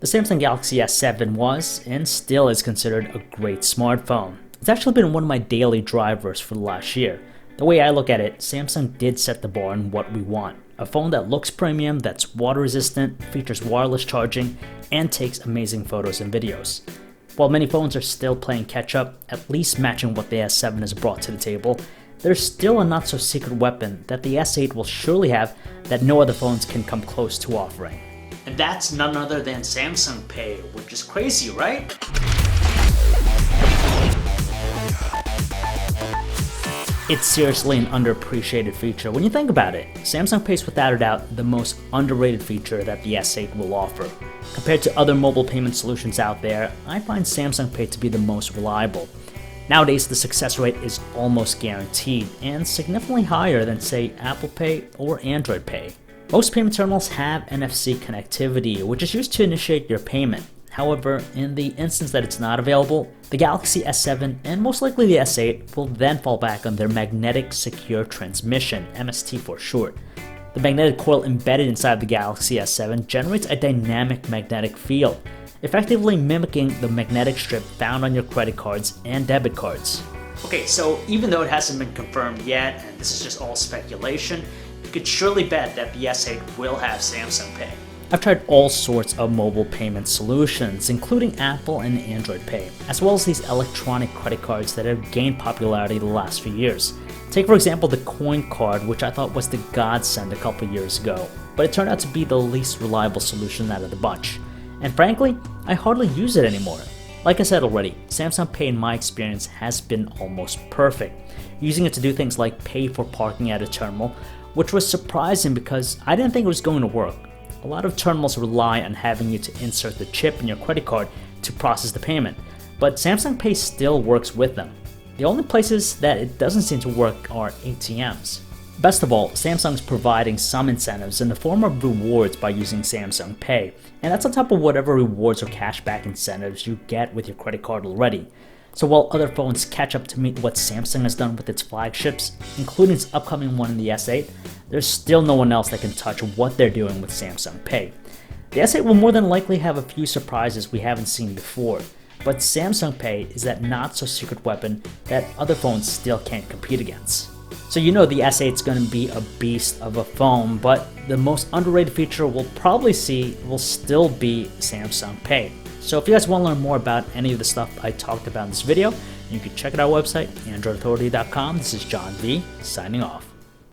The Samsung Galaxy S7 was, and still is, considered a great smartphone. It's actually been one of my daily drivers for the last year. The way I look at it, Samsung did set the bar on what we want. A phone that looks premium, that's water resistant, features wireless charging, and takes amazing photos and videos. While many phones are still playing catch up, at least matching what the S7 has brought to the table, there's still a not so secret weapon that the S8 will surely have that no other phones can come close to offering. And that's none other than Samsung Pay, which is crazy, right? It's seriously an underappreciated feature when you think about it. Samsung Pay is without a doubt the most underrated feature that the S8 will offer. Compared to other mobile payment solutions out there, I find Samsung Pay to be the most reliable. Nowadays, the success rate is almost guaranteed and significantly higher than, say, Apple Pay or Android Pay. Most payment terminals have NFC connectivity, which is used to initiate your payment. However, in the instance that it's not available, the Galaxy S7 and most likely the S8 will then fall back on their Magnetic Secure Transmission, MST for short. The magnetic coil embedded inside the Galaxy S7 generates a dynamic magnetic field, effectively mimicking the magnetic strip found on your credit cards and debit cards. Okay, so even though it hasn't been confirmed yet, and this is just all speculation, you could surely bet that the S8 will have Samsung Pay. I've tried all sorts of mobile payment solutions, including Apple and Android Pay, as well as these electronic credit cards that have gained popularity the last few years. Take for example the Coin Card, which I thought was the godsend a couple years ago, but it turned out to be the least reliable solution out of the bunch. And frankly, I hardly use it anymore. Like I said already, Samsung Pay in my experience has been almost perfect, using it to do things like pay for parking at a terminal, which was surprising because I didn't think it was going to work. A lot of terminals rely on having you to insert the chip in your credit card to process the payment, but Samsung Pay still works with them. The only places that it doesn't seem to work are ATMs. Best of all, Samsung's providing some incentives in the form of rewards by using Samsung Pay, and that's on top of whatever rewards or cashback incentives you get with your credit card already. So while other phones catch up to meet what Samsung has done with its flagships, including its upcoming one in the S8, there's still no one else that can touch what they're doing with Samsung Pay. The S8 will more than likely have a few surprises we haven't seen before, but Samsung Pay is that not so secret weapon that other phones still can't compete against. So you know the S8 is going to be a beast of a phone, but the most underrated feature we'll probably see will still be Samsung Pay. So if you guys want to learn more about any of the stuff I talked about in this video, you can check out our website, androidauthority.com. This is John V, signing off.